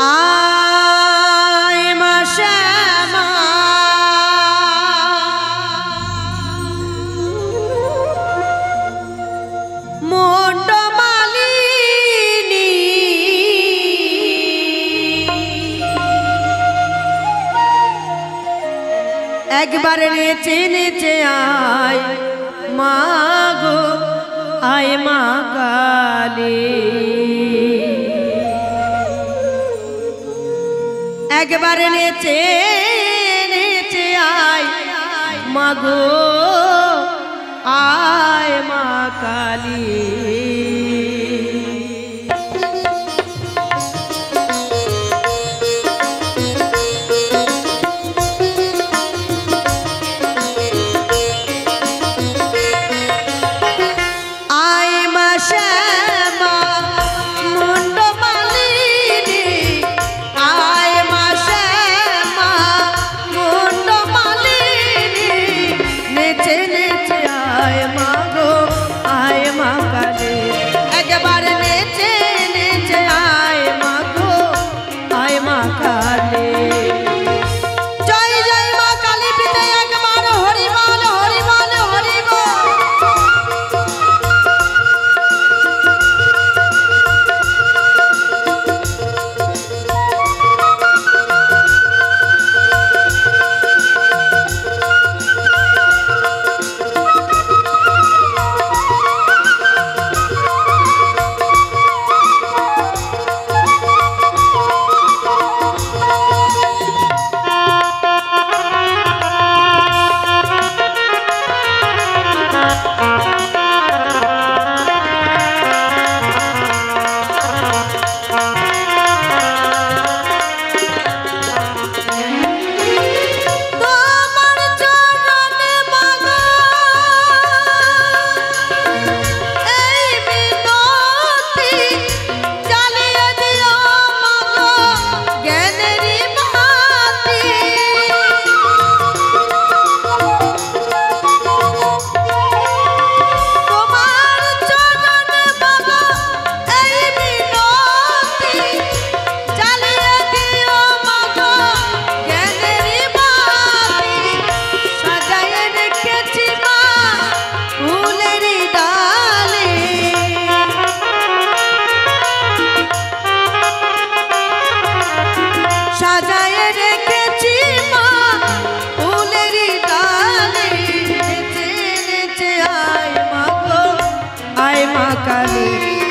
আয় মা শ্যামা মুন্ডমালিনী একবার নেচে নেচে আয় মা গো আয় মা কালী একবার নেচে নেচে আয় মা গো আয় মা কালী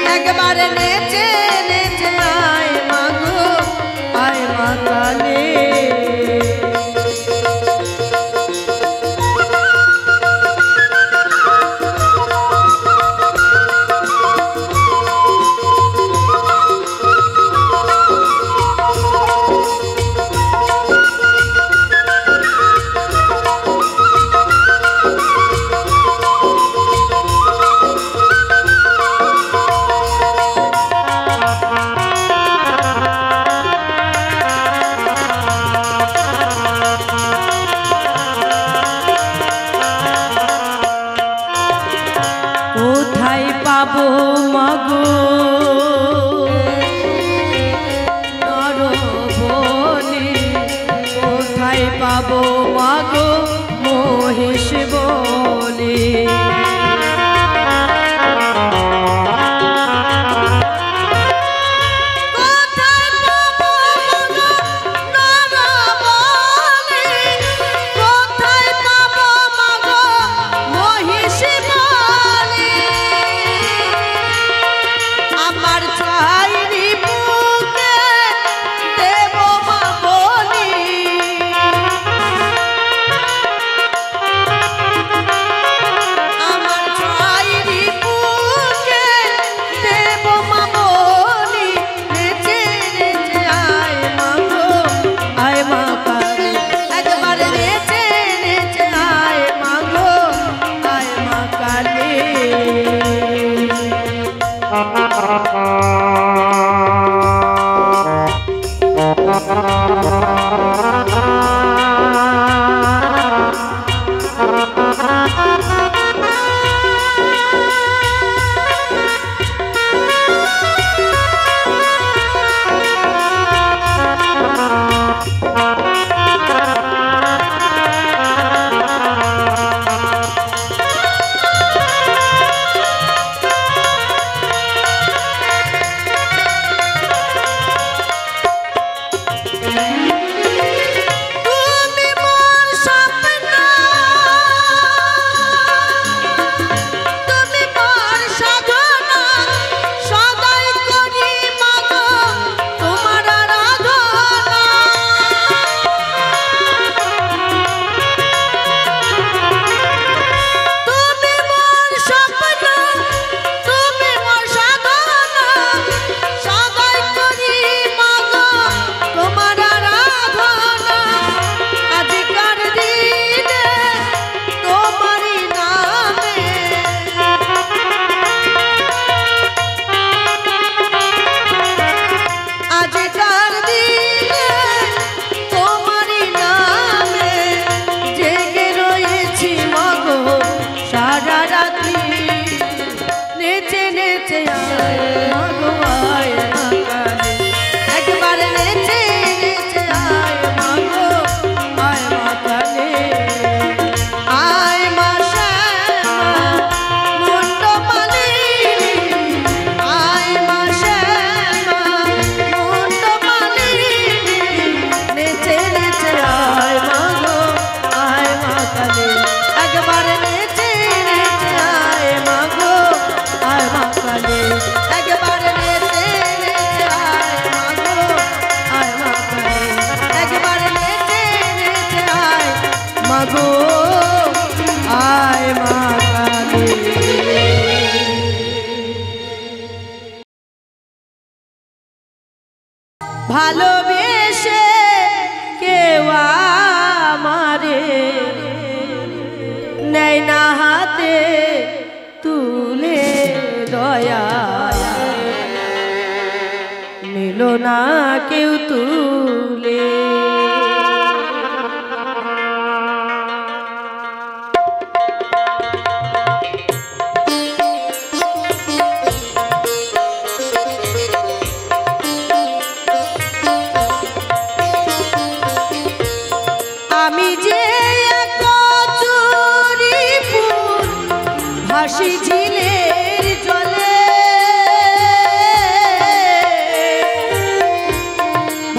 একবার নেচে নেচে আয় মা গো আয় মা কালী পাবো মাগো নরবলি কোথায় পাবো মাগো মহিষ বলি ভালোবেসে কেউ আমারে নেয় না হাতে তুলে দয়া নিল না কেউ তুলে। আমি যে এক চুরি ফুল ভাসি ঝিলের জলে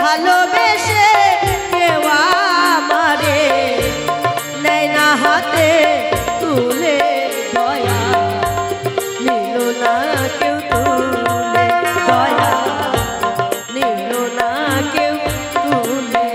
ভালোবেসে কেউ আমারে নেয় না হাতে তুলে দয়া নিল না কেউ তুলে দয়া নিল না কেউ তুলে।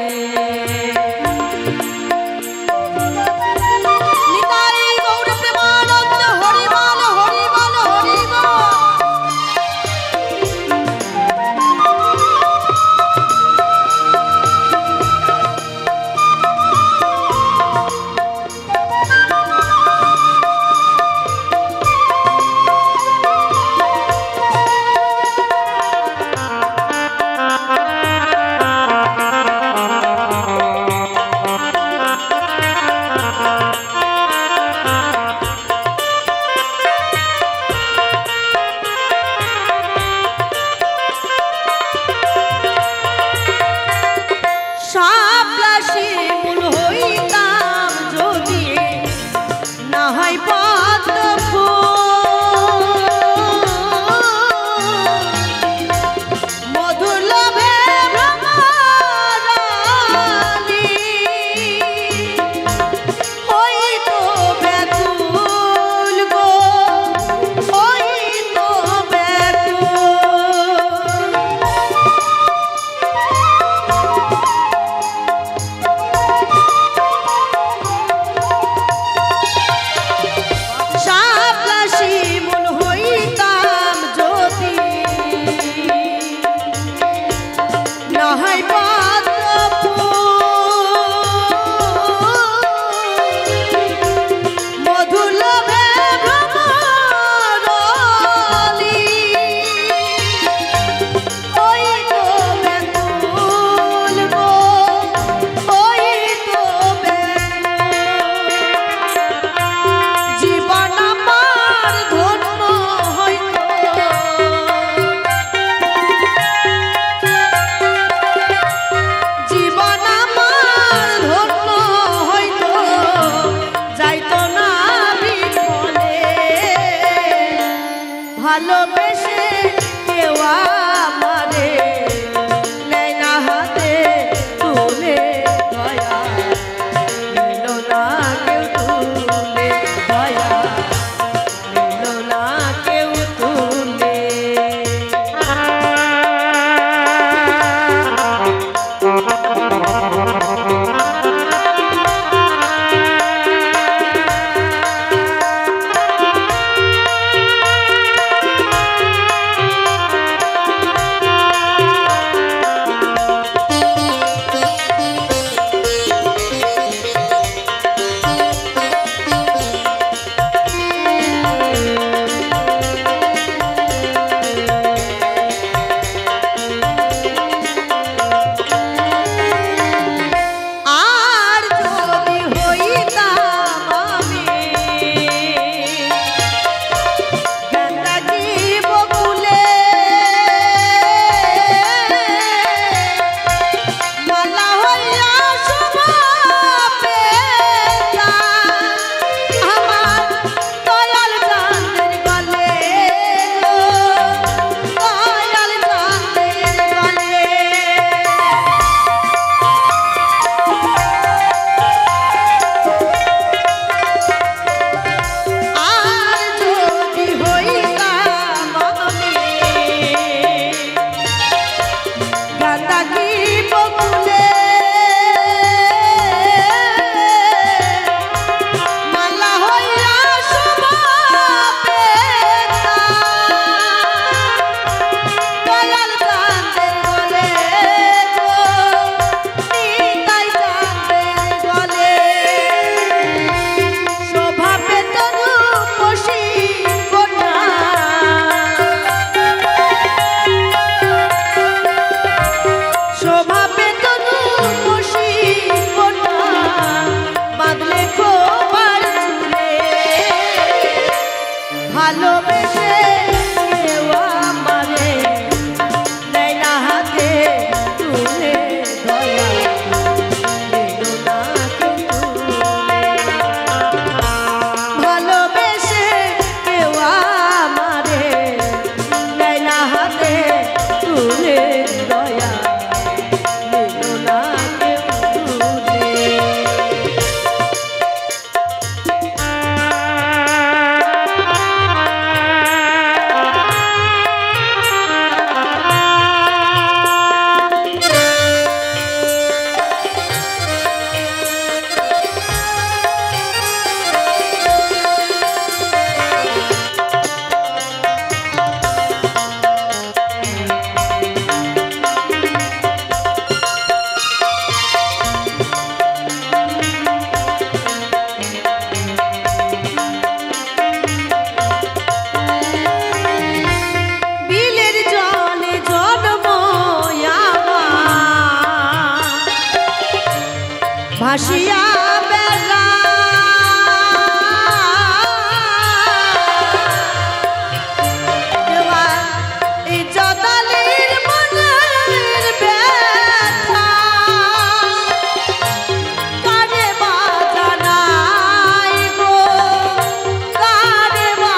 ভালোবেসে কেউ আমারে নেয় না হাতে তুলে দয়া নিল না কেউ তুলে দয়া নিল না কেউ তুলে। ভাসিয়া বেলা এই চদালির মনের ব্যথা কারে বা জানাই গো কারে বা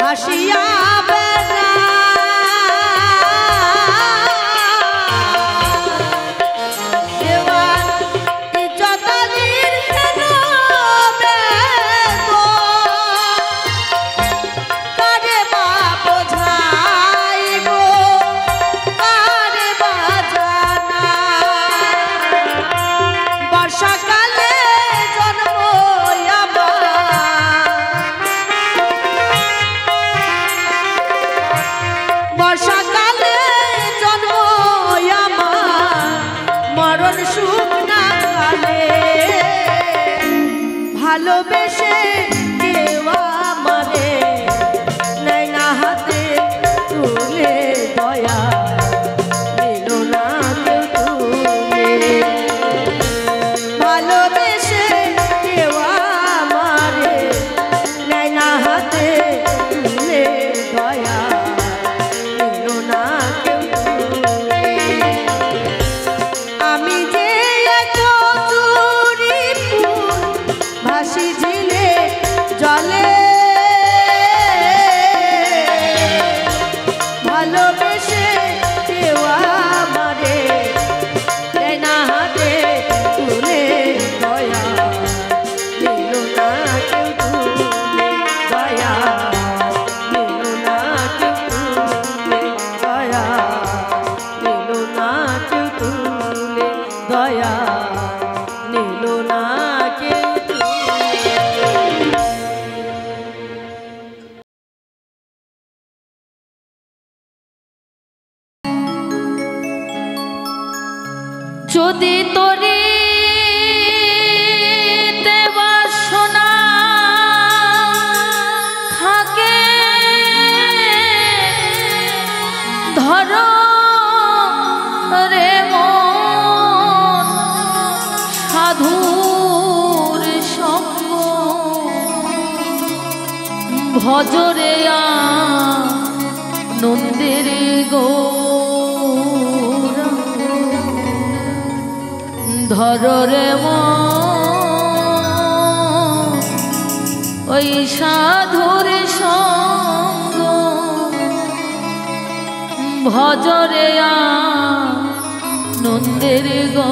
ভাসিয়া বেলা দেওয়ান চদালির কারে বা বোঝাই গো কারে বা জানা বর্ষাকালে জন্ম বর্ষাকালে জন্ম আমার মরণ সুখ না কালে ভালোবেসে কেউ আমারে নেয় না হাতে তুলে দয়া নিল না কেউ তুলে ভালোবেসে কেউ আমারে নেয় না হাতে তুলে দয়া আমি যে চুরি ভাসি ঝিলে জলে ভালোবেসে কেউ আমারে দেয় না হাতে তুলে দয়া নিল না কেউ তুলে দয়া নিল না কেউ তুলে দয়া নিল না কেউ তুলে দয়া নিল না কেউ যদি তোরে বাসনা থাকে ধর রে মন সাধুর সঙ্গ ভজরে নন্দের গো ধর রে ওই সাধুর সঙ্গ ভজরে নন্দের গো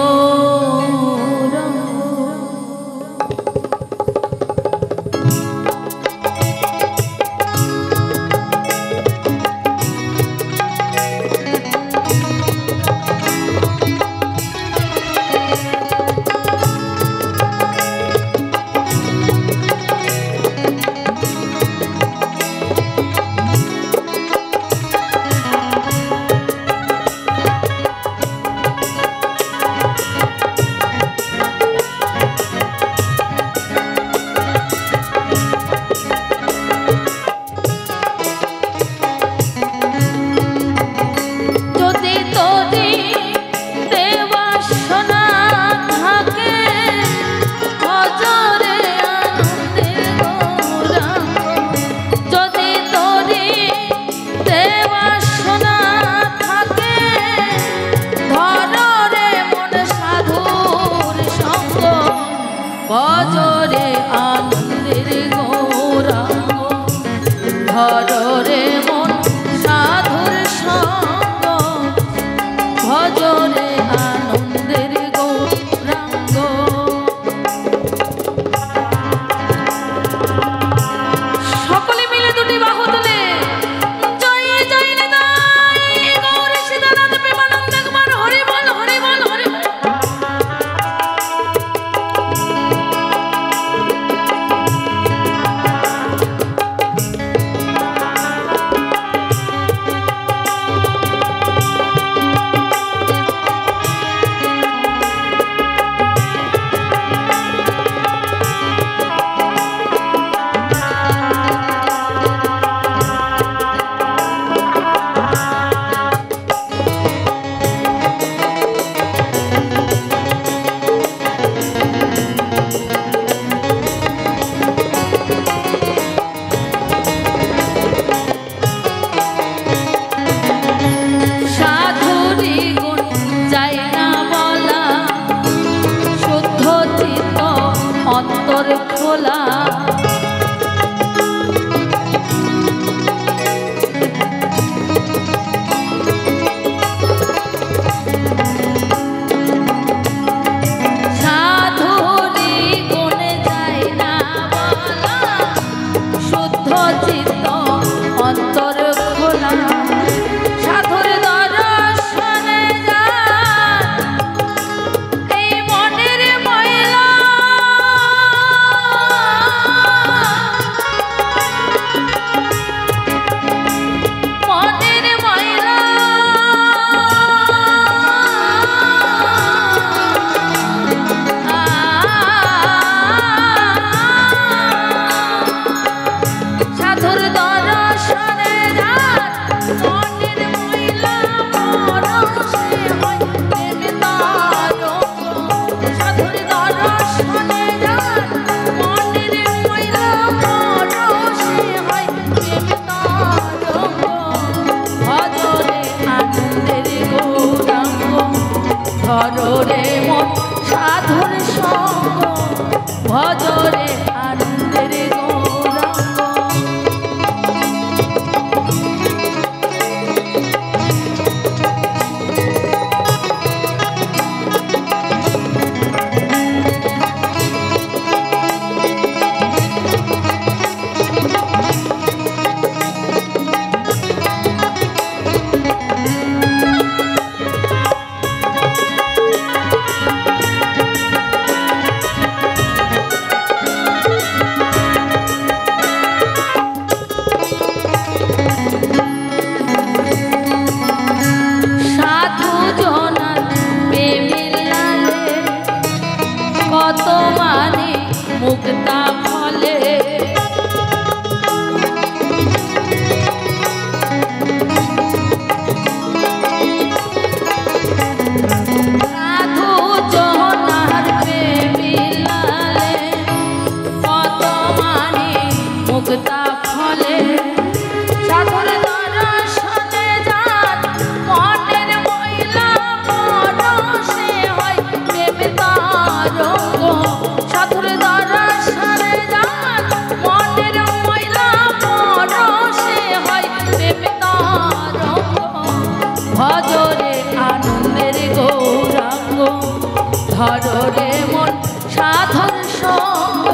ধরো রে মন সাধন সঙ্গ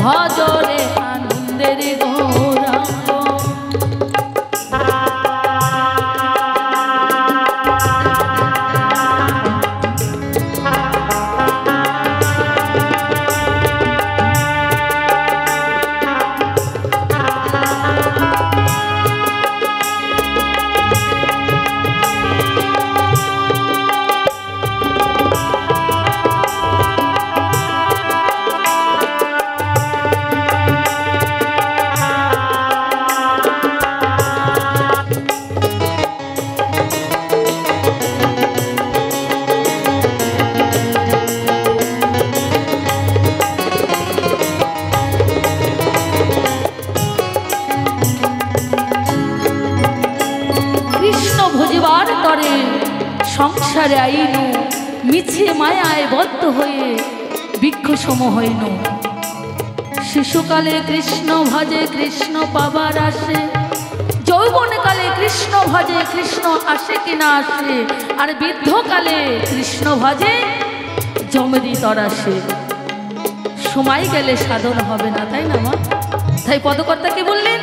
ভজ রে আনন্দের গৌরাঙ্গ। সংসারে আইনু মিছে মায়ায় বদ্ধ হয়ে বৃক্ষসম হইন। শিশুকালে কৃষ্ণ ভজে কৃষ্ণ পাবার আসে, যৌবনকালে কৃষ্ণ ভজে কৃষ্ণ আসে কিনা আসে, আর বৃদ্ধকালে কৃষ্ণ ভজে জমেরি তরাসে। সময় গেলে সাধন হবে না, তাই না মা? তাই পদকর্তা কি বললেন?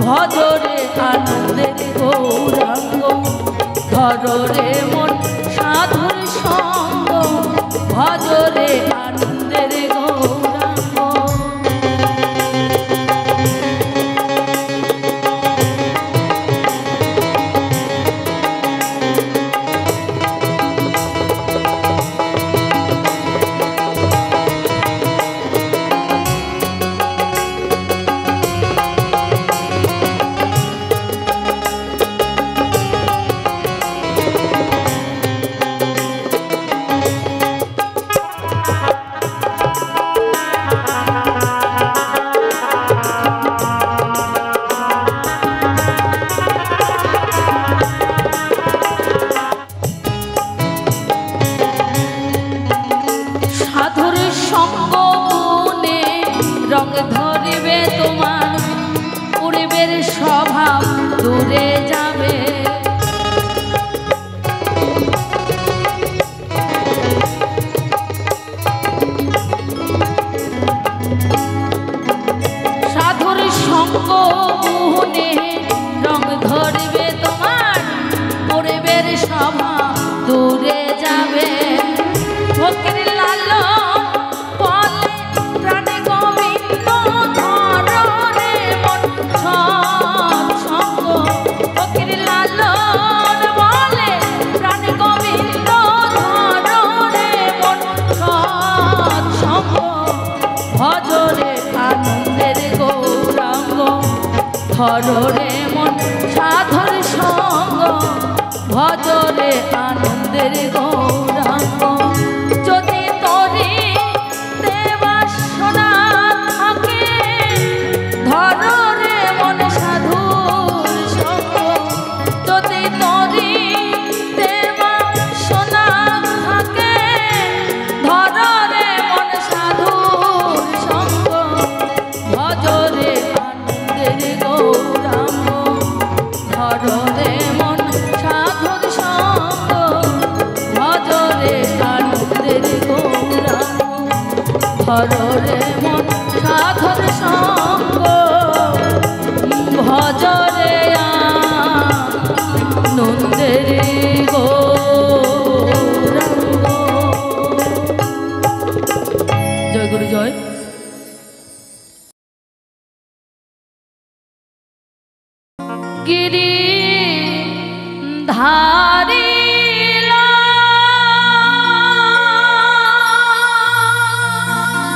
ভজরে আনন্দের গৌরাঙ্গ, ধরো রে মন সাধুর সঙ্গ, ভজরে আনন্দের গৌরাঙ্গ। ধরিবে তোমার পূর্বের স্বভাব দূরে যাবে, সাধুর সঙ্গ মোহনে রং ধরিবে তোমার পূর্বের স্বভাব দূরে যাবে। ফকির লালন ধরো রে মন সাধুর সঙ্গ, ভজরে আনন্দের গৌরাঙ্গ। যদি তরি দেবাসনা থাকে, ধরো রে মন সাধুর সঙ্গ। যদি তরি দেবাসনা থাকে, ধরো হররে মন সাধন সঙ্গ ভজরে নন্দের গৌরাঙ্গ। জয় গুরু জয়। গিরি ধারি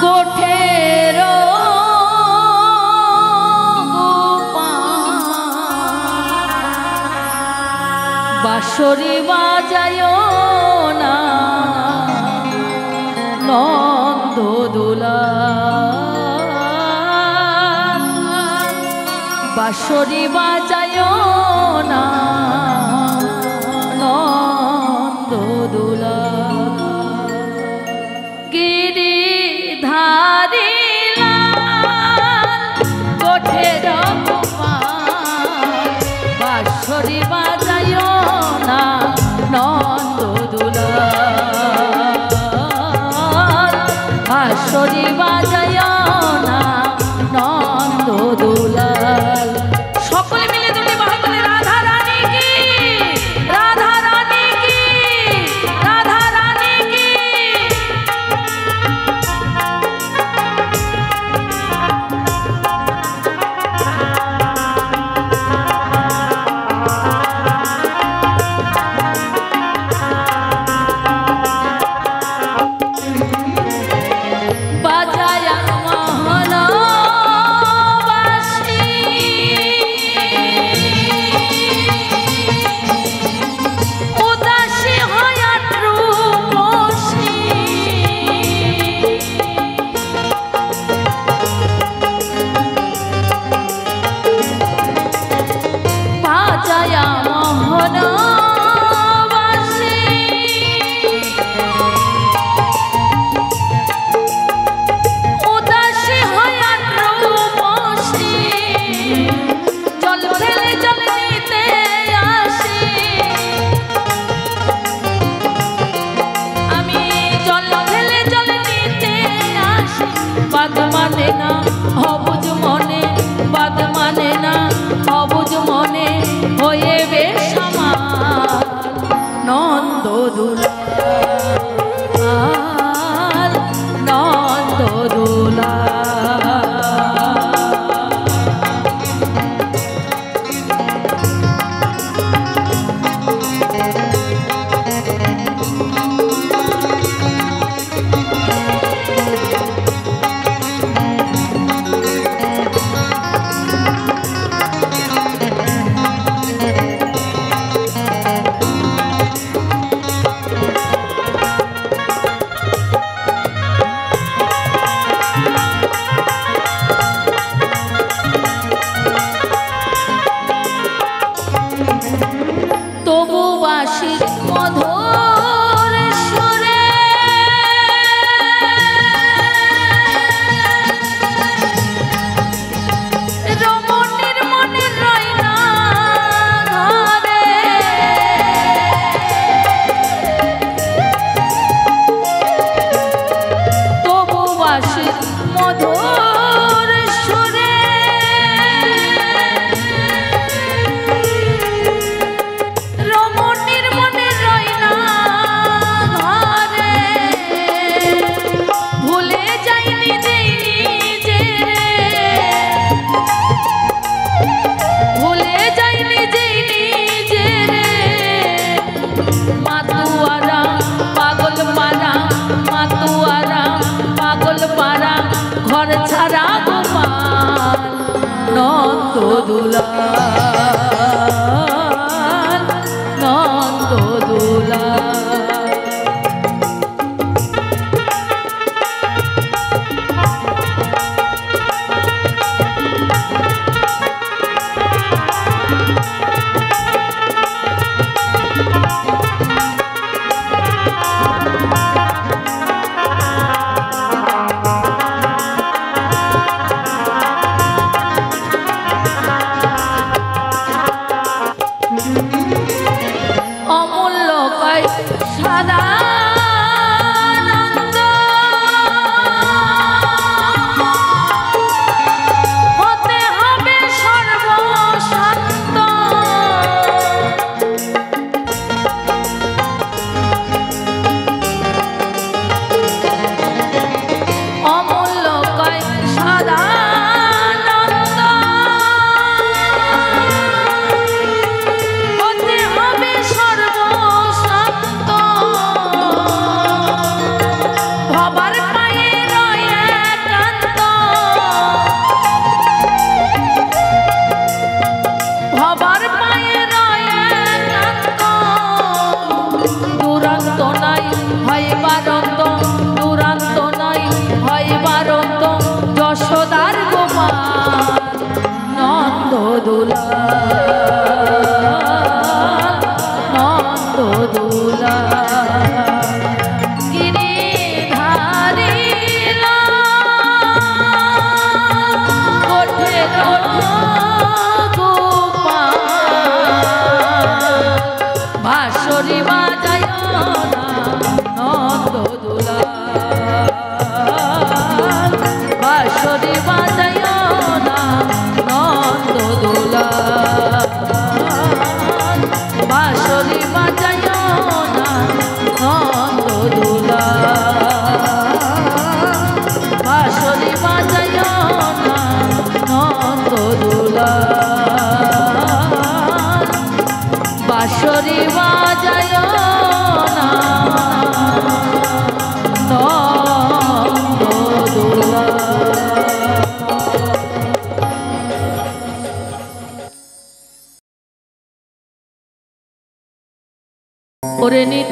গোঠের বাঁশরি বাজায় না নন্দ দোলা, বাঁশরি বাজায় না নন্দ দোলা। গিরি ধারি গোঠের বাঁশরি বাজায় না নন্দ দোলা, বাঁশরি বাজায় না নন্দ দোলাল। সকলে মিলে দুটি বাহু তুলে রাধা রানী কি, রাধা রানী কি, রাধা রানী কি। বাজায়া মহনবাসী উদাসী হয়া রূপসী, বাজায়া মহনবাসী উদাসী হয়া রূপসী, জল ফেলে জল নিতে আসি। আমি জল ফেলে জল নিতে আসি। বাদ মানে না অবুঝ মনে, বাদ মানে না অবুঝ মনে হয়ে বেশ আমার নন্দ দুলাল, নন্দ দুলাল। তবু বাঁশির মধুর সুরে রমণীর মনে রয় না ঘরে। তবু বাঁশির মধুর সুরে রমণীর মনে রয় না ঘরে। ভুলে যাইনি যে রে, ভুলে যাইনি যে রে। মাতুয়ারা পাগল পারা, মাতুয়ারা পাগল পারা ঘর ছাড়া গোপাল নন্দ দুলাল, নন্দ দুলাল।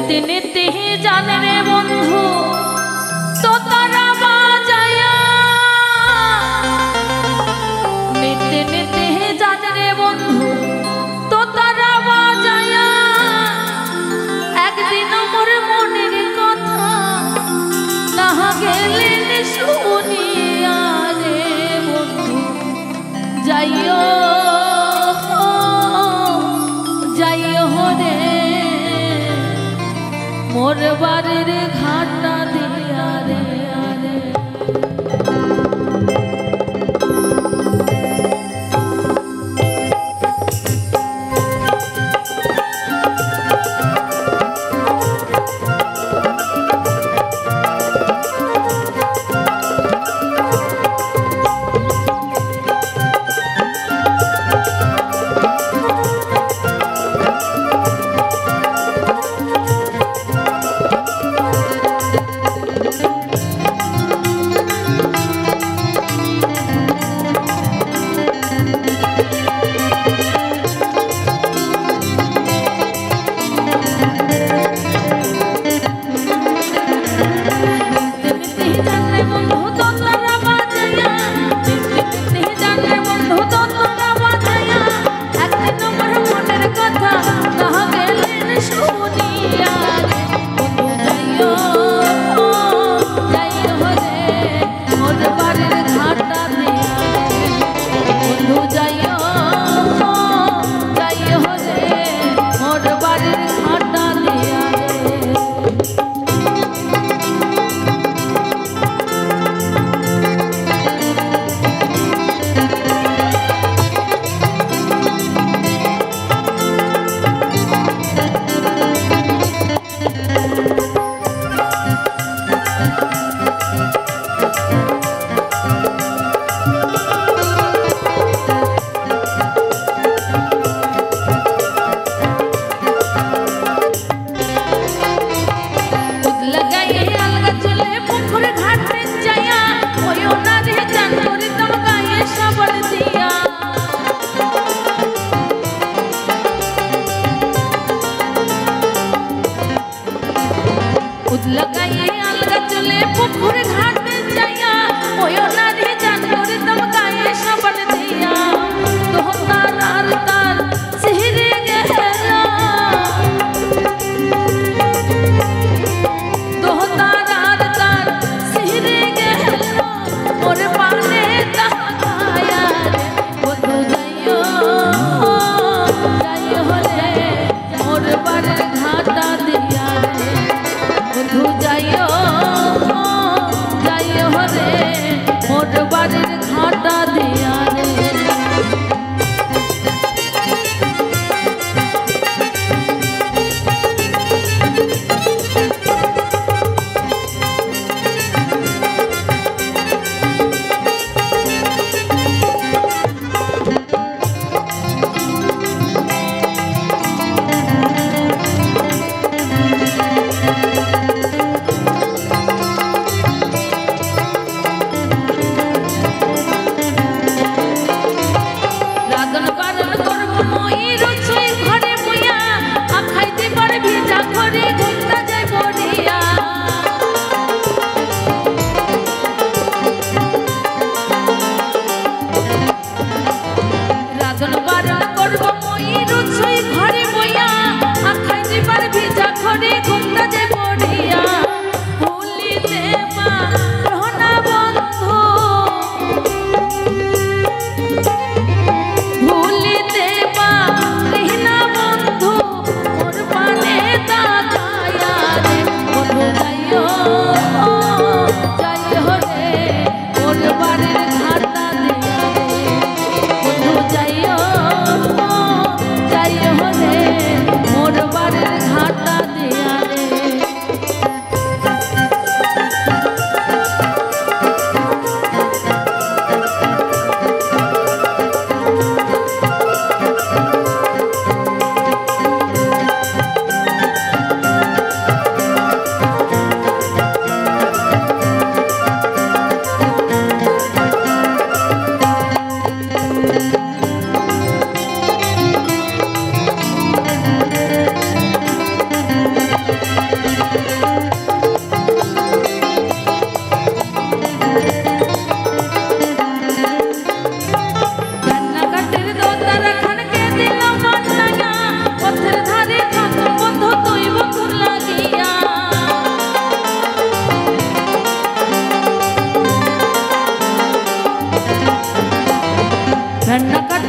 नीति नीति ही जान रे बंधु तो तारा बाजाया नीति नीति ही जान रे बंधु तो तारा बाजाया एक दिन मोर मनेर कथा ना गेलेन शुनिया रे बंधु जाइयो रे मोर बाड़ीर घाटा दिया रे आरे लगाइए अलगा चले पुकुर घाट जाया ओयो नारी जानवर तब गाये सबन दिया तो तार तार सिहरे गहरा तो तार तार सिहरे गहरा और पाने तहाया रे बंधु जाइयो रे और पर घाटा दिया रे बंधु जाइयो रे मोर बाड़ीर घाटा दिया रे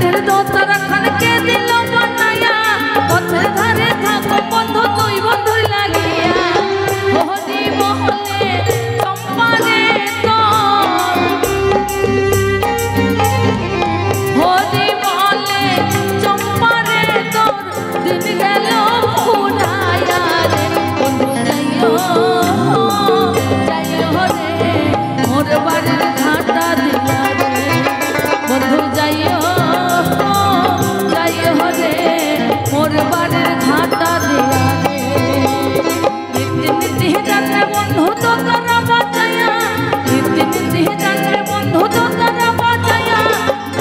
কাঠের দোতারা খানকে দিল বানায়া পথের ধারে থাকো বন্ধু তুই বন্ধুর লাগিয়া হরি মহলে চম্পারে তোর হরি মহলে চম্পারে তোর দিন গেল ফুরায়া রে বন্ধু যাইও যাইও রে মোর বাড়ির ঘাটা দিয়া রে বন্ধু যাইও যাইও রে মোর বাড়ির ঘাটা দিয়া রে নীতি নীতি জানে বন্ধু তো তারা বাঁচায়া নীতি নীতি জানে বন্ধু তো তারা বাঁচায়া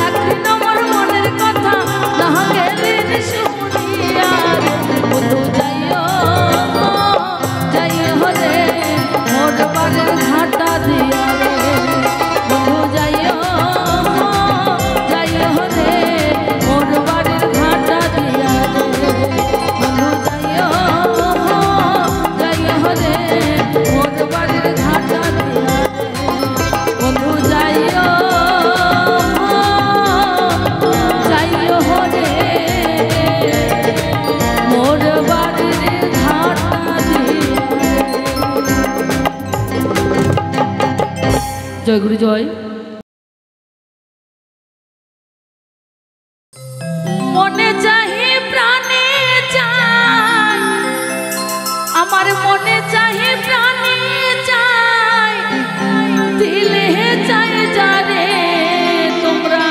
একদিন আমার মনের কথা না গেলেন শুনিয়া রে বন্ধু যাইও যাইও রে মোর বাড়ির ঘাটা দিয়া রে বন্ধু যাইও যাইও রে মোর বাড়ির ঘাটা দিয়া রে বন্ধু যাইও যাইও রে মোর বাড়ির ঘাটা দিয়া রে বন্ধু যাইও যাইও রে মোর বাড়ির ঘাটা দিয়া জয় গুরু জয়। মনে চাহি প্রাণে চাই আমার মনে চাহি প্রাণে চাই দিলে চাই যারে তোমরা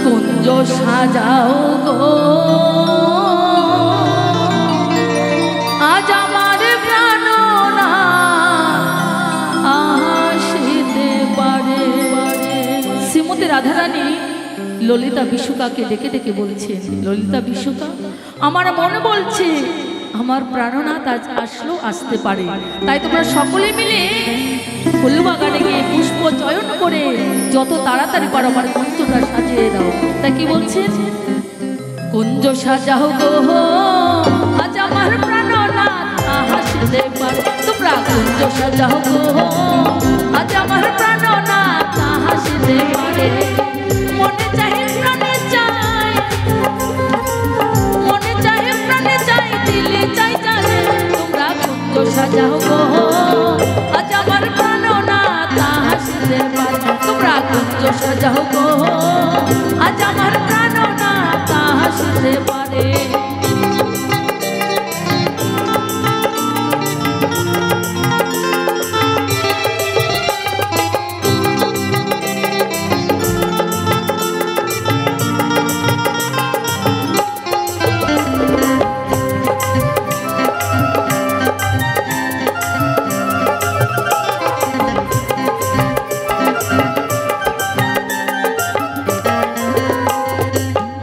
কুঞ্জ সাজাও গো আজ আমার প্রাণ না আসিতে পারে। শ্রীমতী রাধারানী ললিতা বিশুকাকে ডেকে ডেকে বলছেন, ললিতা বিশুকা আমার মন বলছে আমার প্রাণনাথ আজ আসলো আসতে পারে, তাই তোমরা সকলে মিলে ফুলবাগানে গিয়ে পুষ্প চয়ন করে যত তাড়াতাড়ি পারো আমার কুঞ্জটা সাজিয়ে দাও। তাই কি বলছেন, কুঞ্জ সাজাও গো আজ আমার প্রাণনাথ আসতে পারে। তোমরা কুঞ্জ সাজাও গো আজ আমার প্রাণনাথ আসতে পারে। মনে চাহে প্রাণে চাই মনে চাহে প্রাণে চাই দিলে চাই জানে তোমরা কুঞ্জ সাজাও গো আজ আমার প্রাণনাথ আসতে পারে। তোমরা কুঞ্জ সাজাও গো আজ আমার প্রাণনাথ আসতে পারে।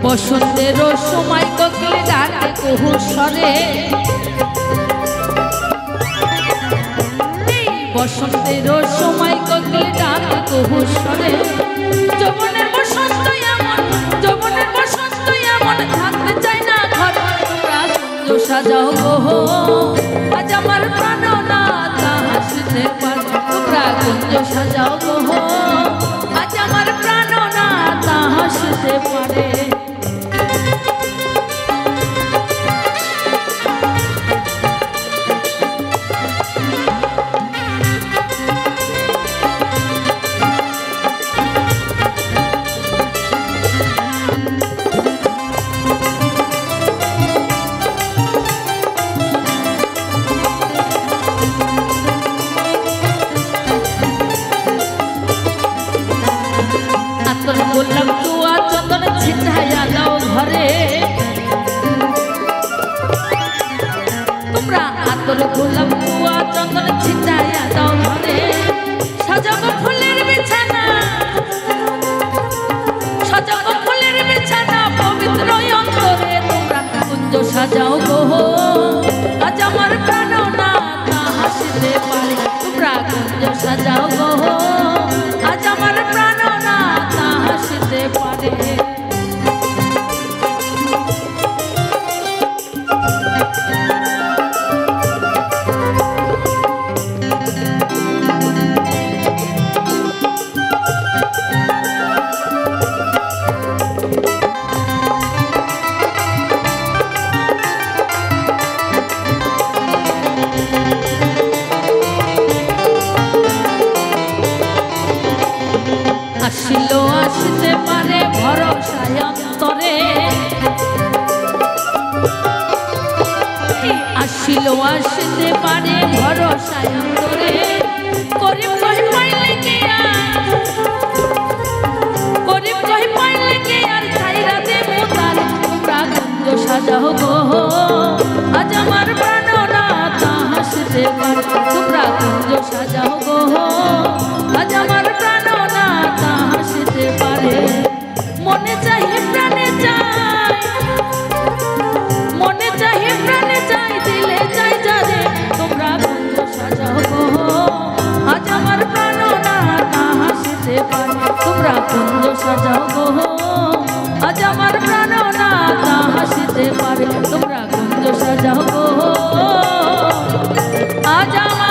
বসন্তের সময় কোকিল ডাকে কুহু স্বরে, বসন্তের সময় কোকিল ডাকে কুহু স্বরে। যৌবনের বসন্ত এমন যৌবনের বসন্ত এমন থাকতে চাই না ঘর। তোমরা কুঞ্জ সাজাও গো আজ আমার প্রাণনাথ আসতে পারে। তোমরা কুঞ্জ সাজাও গো আজ আমার প্রাণনাথ আসতে পারে। গোলাপ তুয়া চন্দন ছিটাইয়া দাও ঘরে। তোমরা আতর গোলাপ তুয়া চন্দন ছিটাইয়া দাও ঘরে। সাজাবো ফুলের বিছানা সাজাবো ফুলের বিছানা পবিত্র অন্তরে। তোমরা কুঞ্জ সাজাও গো আজ আমার প্রাণনাথ আসতে পারে। তোমরা কুঞ্জ সাজাও গো আজ আমার প্রাণনাথ আসতে পারে। তোমরা কুঞ্জ সাজাও গো আজ আমার প্রাণনাথ হাসিতে পারে মনে চাই প্রাণে চাই মনে চাই প্রাণে চাই দিলে চাই যারে তোমরা কুঞ্জ সাজাও গো আজ আমার প্রাণনাথ হাসিতে পারে তোমরা কুঞ্জ সাজাও গো আজ আমার প্রাণনাথ হাসিতে পারে তোমরা কুঞ্জ সাজাও গো আজ আমার